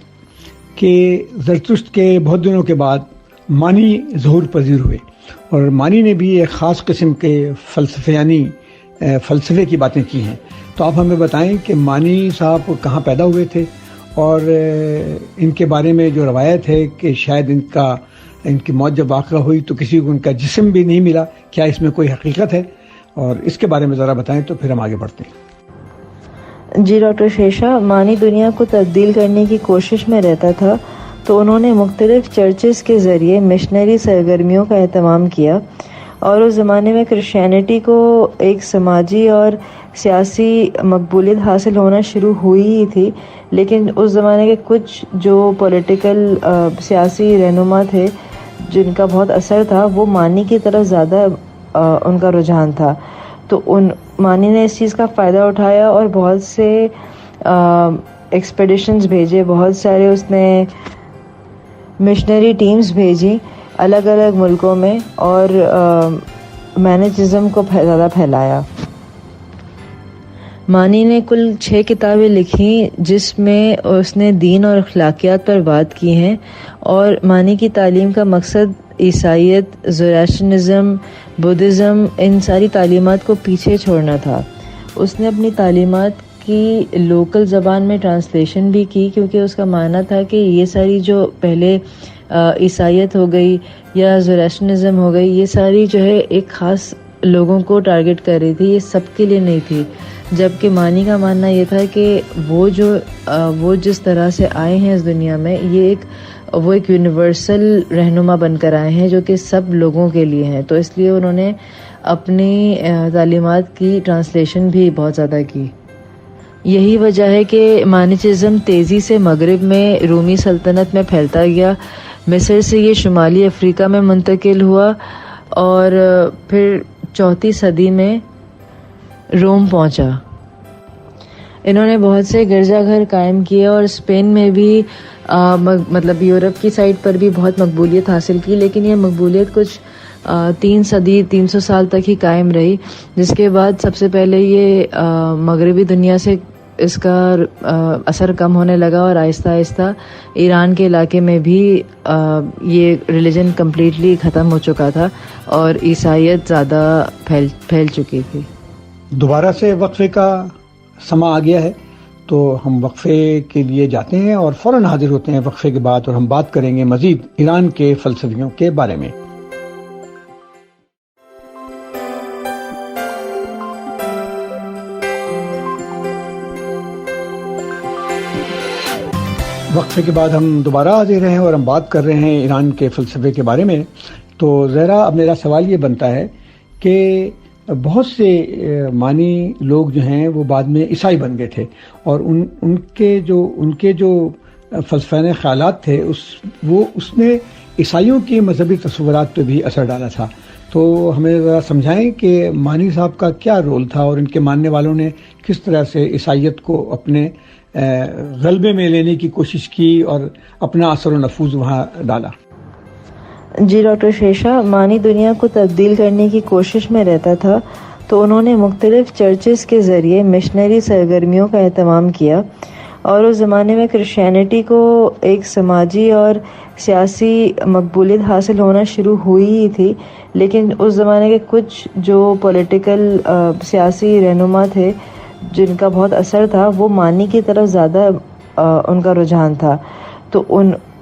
کہ زرتشت کے بہت دنوں کے بعد مانی ظہور پذیر ہوئے، اور مانی نے بھی ایک خاص قسم کے فلسفے کی باتیں کی ہیں۔ تو آپ ہمیں بتائیں کہ مانی صاحب کہاں پیدا ہوئے تھے، اور ان کے بارے میں جو روایت ہے کہ شاید ان کی موت جب واقع ہوئی تو کسی کو ان کا جسم بھی نہیں ملا، کیا اس میں کوئی حقیقت ہے؟ اور اس کے بارے میں ذرا بتائیں تو پھر ہم آگے بڑھتے ہیں۔ جی ڈاکٹر شیشا، مانی دنیا کو تبدیل کرنے کی کوشش میں رہتا تھا، تو انہوں نے مختلف چرچز کے ذریعے مشنری سرگرمیوں کا اہتمام کیا، اور اس زمانے میں کرسچینٹی کو ایک سماجی اور سیاسی مقبولیت حاصل ہونا شروع ہوئی ہی تھی، لیکن اس زمانے کے کچھ جو پولیٹیکل سیاسی رہنما تھے جن کا بہت اثر تھا، وہ مانی کی طرف زیادہ ان کا رجحان تھا۔ تو مانی نے اس چیز کا فائدہ اٹھایا اور بہت سے ایکسپیڈیشنز بھیجے، بہت سارے اس نے مشنری ٹیمز بھیجی الگ الگ ملکوں میں، اور مینیجزم کو زیادہ پھیلایا۔ مانی نے کل 6 کتابیں لکھیں جس میں اس نے دین اور اخلاقیات پر بات کی ہیں، اور مانی کی تعلیم کا مقصد عیسائیت، زوریسٹرنزم، بدھزم، ان ساری تعلیمات کو پیچھے چھوڑنا تھا۔ اس نے اپنی تعلیمات کی لوکل زبان میں ٹرانسلیشن بھی کی، کیونکہ اس کا ماننا تھا کہ یہ ساری جو پہلے عیسائیت ہو گئی یا زوریسٹرنزم ہو گئی، یہ ساری جو ہے ایک خاص لوگوں کو ٹارگٹ کر رہی تھی، یہ سب کے لیے نہیں تھی۔ جبکہ مانی کا ماننا یہ تھا کہ وہ جس طرح سے آئے ہیں اس دنیا میں، وہ ایک یونیورسل رہنما بن کر آئے ہیں جو کہ سب لوگوں کے لیے ہیں۔ تو اس لیے انہوں نے اپنی تعلیمات کی ٹرانسلیشن بھی بہت زیادہ کی۔ یہی وجہ ہے کہ مانیچزم تیزی سے مغرب میں رومی سلطنت میں پھیلتا گیا، مصر سے یہ شمالی افریقہ میں منتقل ہوا، اور پھر 4 صدی میں روم پہنچا۔ انہوں نے بہت سے گرجا گھر قائم کیے، اور اسپین میں بھی مطلب یورپ کی سائڈ پر بھی بہت مقبولیت حاصل کی، لیکن یہ مقبولیت کچھ 300 سال تک ہی قائم رہی، جس کے بعد سب سے پہلے یہ مغربی دنیا سے اس کا اثر کم ہونے لگا، اور آہستہ آہستہ ایران کے علاقے میں بھی یہ ریلیجن کمپلیٹلی ختم ہو چکا تھا، اور عیسائیت زیادہ پھیل چکی تھی۔ دوبارہ سے وقفے کا سما آ گیا ہے، تو ہم وقفے کے لیے جاتے ہیں اور فوراً حاضر ہوتے ہیں وقفے کے بعد، اور ہم بات کریں گے مزید ایران کے فلسفیوں کے بارے میں۔ وقفے کے بعد ہم دوبارہ حاضر ہیں اور ہم بات کر رہے ہیں ایران کے فلسفے کے بارے میں۔ تو زہرا، اب میرا سوال یہ بنتا ہے کہ بہت سے مانی لوگ جو ہیں وہ بعد میں عیسائی بن گئے تھے، اور ان کے جو فلسفیانہ خیالات تھے اس نے عیسائیوں کی مذہبی تصورات پہ بھی اثر ڈالا تھا۔ تو ہمیں ذرا سمجھائیں کہ مانی صاحب کا کیا رول تھا، اور ان کے ماننے والوں نے کس طرح سے عیسائیت کو اپنے غلبے میں لینے کی کوشش کی اور اپنا اثر و نفوذ وہاں ڈالا۔ جی ڈاکٹر شیشا، مانی دنیا کو تبدیل کرنے کی کوشش میں رہتا تھا، تو انہوں نے مختلف چرچز کے ذریعے مشنری سرگرمیوں کا اہتمام کیا، اور اس زمانے میں کرسچینٹی کو ایک سماجی اور سیاسی مقبولیت حاصل ہونا شروع ہوئی ہی تھی، لیکن اس زمانے کے کچھ جو پولیٹیکل سیاسی رہنما تھے جن کا بہت اثر تھا، وہ مانی کی طرف زیادہ ان کا رجحان تھا. تو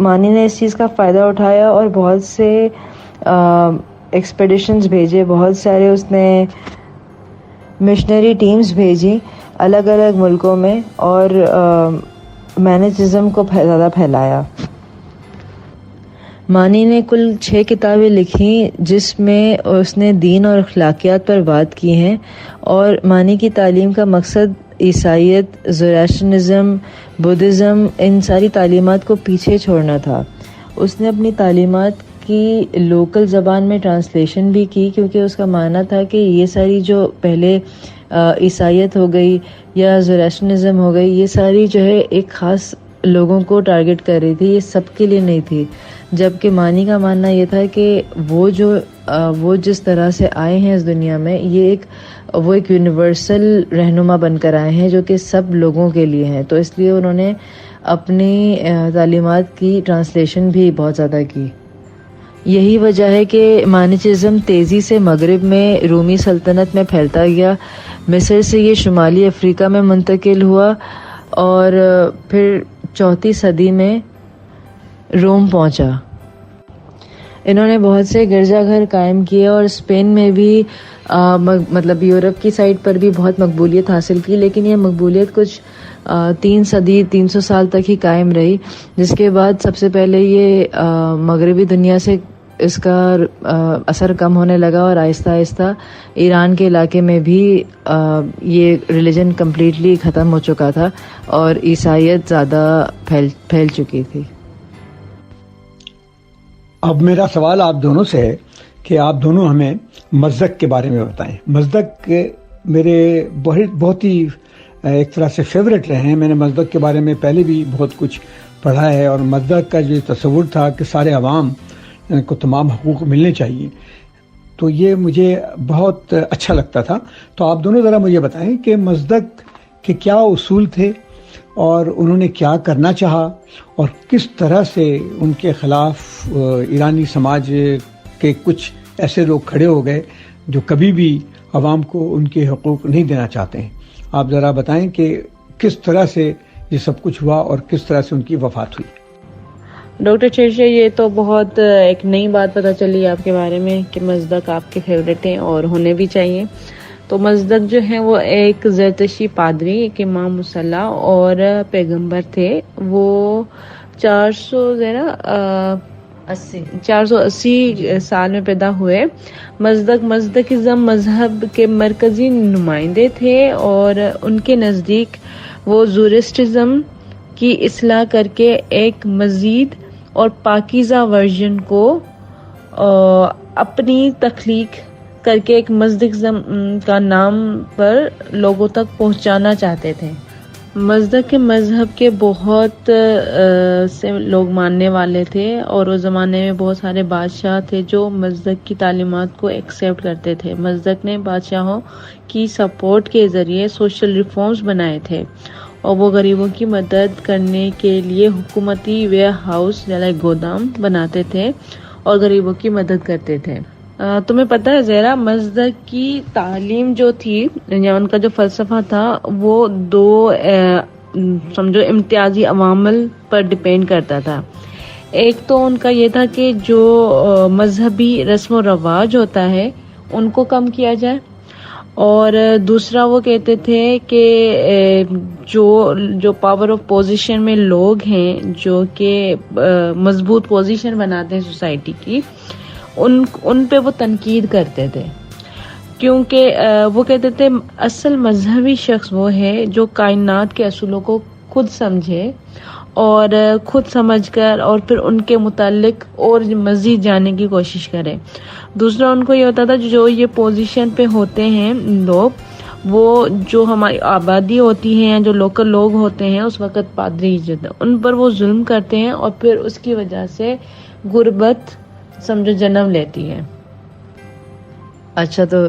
مانی نے اس چیز کا فائدہ اٹھایا اور بہت سے ایکسپیڈیشنز بھیجے، بہت سارے اس نے مشنری ٹیمز بھیجی الگ الگ ملکوں میں، اور مینیچزم کو زیادہ پھیلایا. مانی نے کل 6 کتابیں لکھیں جس میں اس نے دین اور اخلاقیات پر بات کی ہیں، اور مانی کی تعلیم کا مقصد عیسائیت، زوریسٹرنزم، بدھزم، ان ساری تعلیمات کو پیچھے چھوڑنا تھا. اس نے اپنی تعلیمات کی لوکل زبان میں ٹرانسلیشن بھی کی، کیونکہ اس کا ماننا تھا کہ یہ ساری جو پہلے عیسائیت ہو گئی یا زوریسٹرنزم ہو گئی، یہ ساری جو ہے ایک خاص لوگوں کو ٹارگٹ کر رہی تھی، یہ سب کے لیے نہیں تھی. جبکہ مانی کا ماننا یہ تھا کہ وہ جس طرح سے آئے ہیں اس دنیا میں، وہ ایک یونیورسل رہنما بن کر آئے ہیں جو کہ سب لوگوں کے لیے ہیں. تو اس لیے انہوں نے اپنی تعلیمات کی ٹرانسلیشن بھی بہت زیادہ کی. یہی وجہ ہے کہ مانیچزم تیزی سے مغرب میں رومی سلطنت میں پھیلتا گیا. مصر سے یہ شمالی افریقہ میں منتقل ہوا اور پھر 4 صدی میں روم پہنچا. انہوں نے بہت سے گرجا گھر قائم کیے اور اسپین میں بھی مطلب یورپ کی سائڈ پر بھی بہت مقبولیت حاصل کی، لیکن یہ مقبولیت کچھ 300 سال تک ہی قائم رہی، جس کے بعد سب سے پہلے یہ مغربی دنیا سے اس کا اثر کم ہونے لگا، اور آہستہ آہستہ ایران کے علاقے میں بھی یہ ریلیجن کمپلیٹلی ختم ہو چکا تھا اور عیسائیت زیادہ پھیل چکی تھی. اب میرا سوال آپ دونوں سے ہے کہ آپ دونوں ہمیں مزدق کے بارے میں بتائیں. مزدق میرے بہت ہی ایک طرح سے فیوریٹ رہے ہیں. میں نے مزدق کے بارے میں پہلے بھی بہت کچھ پڑھا ہے، اور مزدق کا جو تصور تھا کہ سارے عوام کو تمام حقوق ملنے چاہیے، تو یہ مجھے بہت اچھا لگتا تھا. تو آپ دونوں ذرا مجھے بتائیں کہ مزدق کے کیا اصول تھے اور انہوں نے کیا کرنا چاہا، اور کس طرح سے ان کے خلاف ایرانی سماج کے کچھ ایسے لوگ کھڑے ہو گئے جو کبھی بھی عوام کو ان کے حقوق نہیں دینا چاہتے ہیں. آپ ذرا بتائیں کہ کس طرح سے یہ سب کچھ ہوا اور کس طرح سے ان کی وفات ہوئی. ڈاکٹر شیرشاہ، یہ تو بہت ایک نئی بات پتہ چلی آپ کے بارے میں کہ مزدق آپ کے فیوریٹ ہیں اور ہونے بھی چاہیے. تو مزدق جو ہیں وہ ایک زرتشتی پادری، ایک امام مصلی اور پیغمبر تھے. وہ 480 سال میں پیدا ہوئے. مزدقزم مذہب کے مرکزی نمائندے تھے، اور ان کے نزدیک وہ زورسٹرزم کی اصلاح کر کے ایک مزید اور پاکیزہ ورژن کو اپنی تخلیق کر کے ایک مزدقزم کا نام پر لوگوں تک پہنچانا چاہتے تھے. مزدق کے مذہب کے بہت سے لوگ ماننے والے تھے، اور اس زمانے میں بہت سارے بادشاہ تھے جو مزدق کی تعلیمات کو ایکسیپٹ کرتے تھے. مزدق نے بادشاہوں کی سپورٹ کے ذریعے سوشل ریفارمز بنائے تھے، اور وہ غریبوں کی مدد کرنے کے لیے حکومتی ویئر ہاؤس یا گودام بناتے تھے اور غریبوں کی مدد کرتے تھے. تمہیں پتہ ہے زہرا، مزدق کی تعلیم جو تھی یا ان کا جو فلسفہ تھا وہ 2 سمجھو امتیازی عوامل پر ڈپینڈ کرتا تھا. ایک تو ان کا یہ تھا کہ جو مذہبی رسم و رواج ہوتا ہے ان کو کم کیا جائے، اور دوسرا وہ کہتے تھے کہ جو پاور آف پوزیشن میں لوگ ہیں جو کہ مضبوط پوزیشن بناتے ہیں سوسائٹی کی، ان پہ وہ تنقید کرتے تھے، کیونکہ وہ کہتے تھے اصل مذہبی شخص وہ ہے جو کائنات کے اصولوں کو خود سمجھے اور خود سمجھ کر اور پھر ان کے متعلق اور مزید جاننے کی کوشش کرے. دوسرا ان کو یہ ہوتا تھا جو یہ پوزیشن پہ ہوتے ہیں لوگ، وہ جو ہماری آبادی ہوتی ہے، جو لوکل لوگ ہوتے ہیں اس وقت پادری ان پر وہ ظلم کرتے ہیں، اور پھر اس کی وجہ سے غربت سمجھو جنم لیتی ہے. اچھا، تو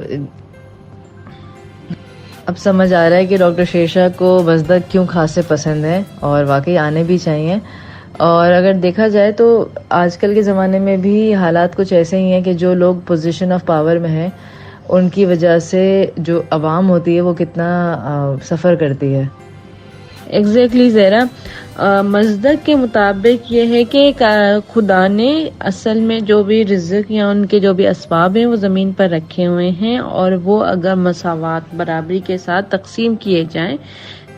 اب سمجھ آ رہا ہے کہ ڈاکٹر شیرشاہ کو مزدک کیوں خاصے پسند ہیں، اور واقعی آنے بھی چاہیے. اور اگر دیکھا جائے تو آج کل کے زمانے میں بھی حالات کچھ ایسے ہی ہیں کہ جو لوگ پوزیشن آف پاور میں ہیں ان کی وجہ سے جو عوام ہوتی ہے وہ کتنا سفر کرتی ہے. ایگزیکٹلی زہرا، مصدق کے مطابق یہ ہے کہ خدا نے اصل میں جو بھی رزق یا ان کے جو بھی اسباب ہیں وہ زمین پر رکھے ہوئے ہیں، اور وہ اگر مساوات برابری کے ساتھ تقسیم کیے جائیں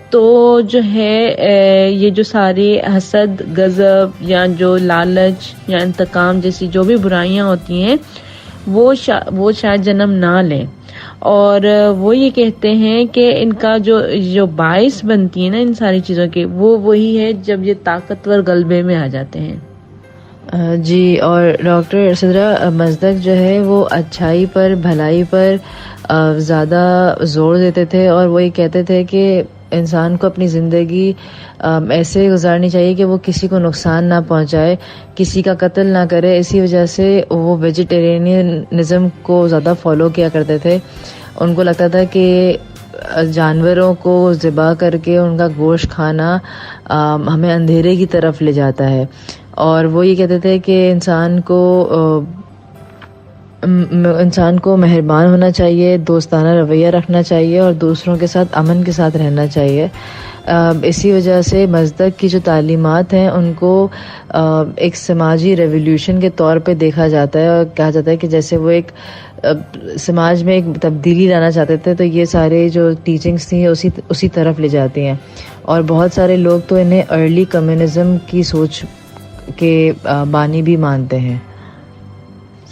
تو جو ہے یہ جو ساری حسد، غضب یا جو لالچ یا انتقام جیسی جو بھی برائیاں ہوتی ہیں وہ شاید جنم نہ لیں. اور وہ یہ کہتے ہیں کہ ان کا جو باعث بنتی ہے نا ان ساری چیزوں کے، وہ وہی ہے جب یہ طاقتور غلبے میں آ جاتے ہیں. جی، اور ڈاکٹر صدرہ، مصدق جو ہے وہ اچھائی پر، بھلائی پر زیادہ زور دیتے تھے، اور وہ یہ کہتے تھے کہ انسان کو اپنی زندگی ایسے گزارنی چاہیے کہ وہ کسی کو نقصان نہ پہنچائے، کسی کا قتل نہ کرے. اسی وجہ سے وہ ویجیٹیرینزم کو زیادہ فالو کیا کرتے تھے. ان کو لگتا تھا کہ جانوروں کو ذبح کر کے ان کا گوشت کھانا ہمیں اندھیرے کی طرف لے جاتا ہے. اور وہ یہ کہتے تھے کہ انسان کو مہربان ہونا چاہیے، دوستانہ رویہ رکھنا چاہیے، اور دوسروں کے ساتھ امن کے ساتھ رہنا چاہیے. اسی وجہ سے مصدق کی جو تعلیمات ہیں ان کو ایک سماجی ریولیوشن کے طور پہ دیکھا جاتا ہے، اور کہا جاتا ہے کہ جیسے وہ ایک سماج میں ایک تبدیلی لانا چاہتے تھے، تو یہ سارے جو ٹیچنگز تھیں اسی طرف لے جاتی ہیں. اور بہت سارے لوگ تو انہیں ارلی کمیونزم کی سوچ کے بانی بھی مانتے ہیں.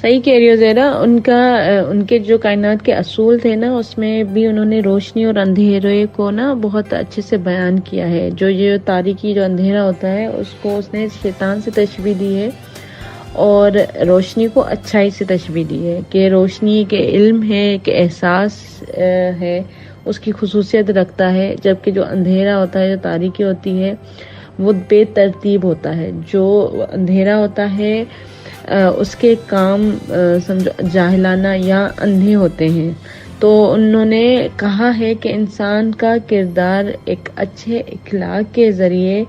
صحیح کہہ رہی ہو زہرا. ان کے جو کائنات کے اصول تھے نا اس میں بھی انہوں نے روشنی اور اندھیرے کو نا بہت اچھے سے بیان کیا ہے. جو یہ تاریکی جو اندھیرا ہوتا ہے اس کو اس نے شیطان سے تشبیہ دی ہے، اور روشنی کو اچھائی سے تشبیہ دی ہے کہ روشنی کے علم ہے، کہ احساس ہے، اس کی خصوصیت رکھتا ہے، جبکہ جو اندھیرا ہوتا ہے، جو تاریکی ہوتی ہے وہ بے ترتیب ہوتا ہے. جو اندھیرا ہوتا ہے اس کے کام سمجھو جاہلانہ یا اندھے ہوتے ہیں. تو انہوں نے کہا ہے کہ انسان کا کردار ایک اچھے اخلاق کے ذریعے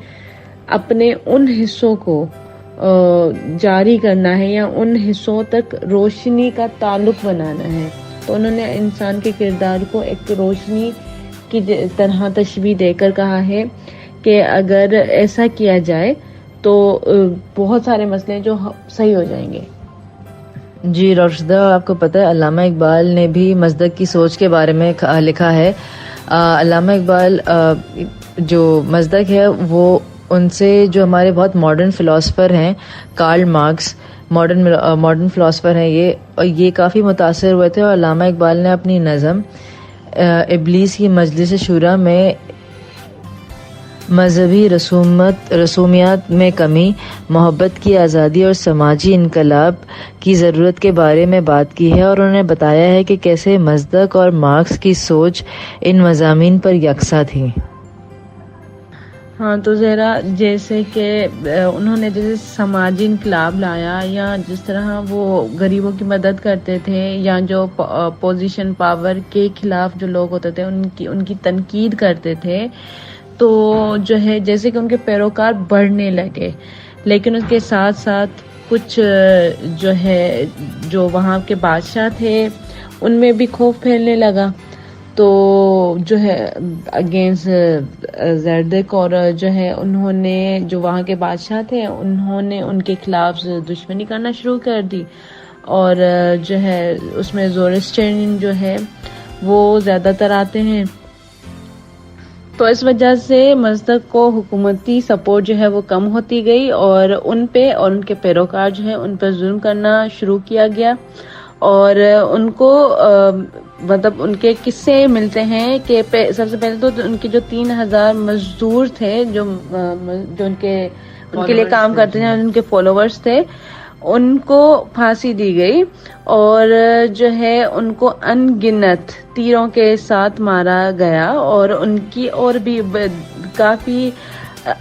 اپنے ان حصوں کو جاری کرنا ہے یا ان حصوں تک روشنی کا تعلق بنانا ہے. تو انہوں نے انسان کے کردار کو ایک روشنی کی طرح تشبیہ دے کر کہا ہے کہ اگر ایسا کیا جائے تو بہت سارے مسئلے جو صحیح ہو جائیں گے. جی ڈاکٹر صدہ، آپ کو پتہ ہے علامہ اقبال نے بھی مصدق کی سوچ کے بارے میں لکھا ہے. علامہ اقبال جو مصدق ہے وہ ان سے جو ہمارے بہت ماڈرن فلاسفر ہیں، کارل مارکس ماڈرن فلاسفر ہیں یہ کافی متاثر ہوئے تھے. اور علامہ اقبال نے اپنی نظم ابلیس کی مجلس شورا میں مذہبی رسومیات میں کمی، محبت کی آزادی اور سماجی انقلاب کی ضرورت کے بارے میں بات کی ہے. اور انہوں نے بتایا ہے کہ کیسے مصدق اور مارکس کی سوچ ان مضامین پر یکساں تھی. ہاں تو زہرا، جیسے کہ انہوں نے جیسے سماجی انقلاب لایا، یا جس طرح وہ غریبوں کی مدد کرتے تھے، یا جو پوزیشن پاور کے خلاف جو لوگ ہوتے تھے ان کی تنقید کرتے تھے، تو جو ہے جیسے کہ ان کے پیروکار بڑھنے لگے. لیکن اس کے ساتھ ساتھ کچھ جو وہاں کے بادشاہ تھے ان میں بھی خوف پھیلنے لگا. تو جو ہے اگینسٹ زردک، اور جو ہے انہوں نے جو وہاں کے بادشاہ تھے انہوں نے ان کے خلاف دشمنی کرنا شروع کر دی. اور جو ہے اس میں زورسٹرین جو ہے وہ زیادہ تر آتے ہیں. تو اس وجہ سے مصدق کو حکومتی سپورٹ جو ہے وہ کم ہوتی گئی، اور ان پہ اور ان کے پیروکار جو ہے ان پہ ظلم کرنا شروع کیا گیا. اور ان کو مطلب ان کے قصے ملتے ہیں کہ سب سے پہلے تو ان کے جو 3000 مزدور تھے جو ان کے لیے کام کرتے تھے، ان کے فالوورز تھے، ان کو پھانسی دی گئی. اور جو ہے ان کو ان گنت تیروں کے ساتھ مارا گیا. اور ان کی اور بھی کافی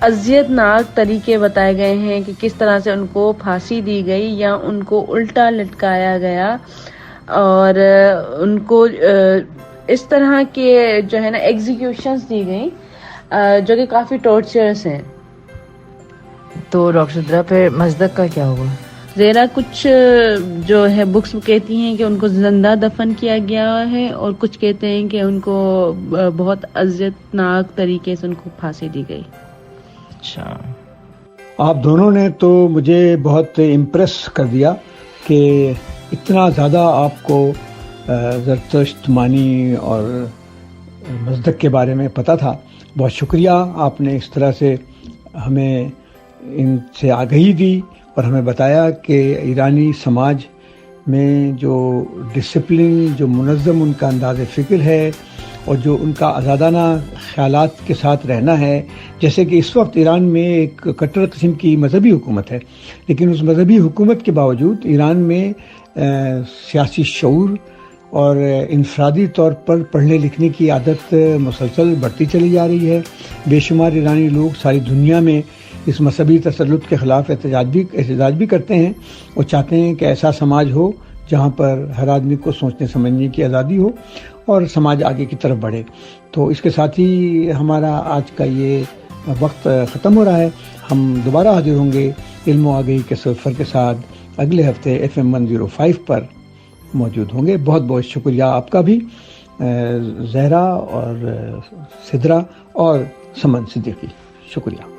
اذیت ناک طریقے بتائے گئے ہیں کہ کس طرح سے ان کو پھانسی دی گئی یا ان کو الٹا لٹکایا گیا. اور ان کو اس طرح کے جو ہے نا ایگزیکیوشنز دی گئیں جو کہ کافی ٹارچرس ہیں. تو ڈاکٹر صدرہ پھر مصدق کا کیا ہوا؟ زیرا کچھ جو ہے بکس کہتی ہیں کہ ان کو زندہ دفن کیا گیا ہے، اور کچھ کہتے ہیں کہ ان کو بہت اذیت ناک طریقے سے ان کو پھانسی دی گئی. اچھا. آپ دونوں نے تو مجھے بہت امپریس کر دیا کہ اتنا زیادہ آپ کو زرتشت، مانی اور مصدق کے بارے میں پتہ تھا. بہت شکریہ، آپ نے اس طرح سے ہمیں ان سے آگہی دی اور ہمیں بتایا کہ ایرانی سماج میں جو ڈسپلن، جو منظم ان کا انداز فکر ہے اور جو ان کا آزادانہ خیالات کے ساتھ رہنا ہے. جیسے کہ اس وقت ایران میں ایک کٹر قسم کی مذہبی حکومت ہے، لیکن اس مذہبی حکومت کے باوجود ایران میں سیاسی شعور اور انفرادی طور پر پڑھنے لکھنے کی عادت مسلسل بڑھتی چلی جا رہی ہے. بے شمار ایرانی لوگ ساری دنیا میں اس مذہبی تسلط کے خلاف احتجاج بھی کرتے ہیں اور چاہتے ہیں کہ ایسا سماج ہو جہاں پر ہر آدمی کو سوچنے سمجھنے کی آزادی ہو اور سماج آگے کی طرف بڑھے. تو اس کے ساتھ ہی ہمارا آج کا یہ وقت ختم ہو رہا ہے. ہم دوبارہ حاضر ہوں گے علم و آگہی کے سفر کے ساتھ اگلے ہفتے FM 105 پر موجود ہوں گے. بہت بہت شکریہ آپ کا بھی، زہرا اور سدرا اور سمن صدیقی. شکریہ.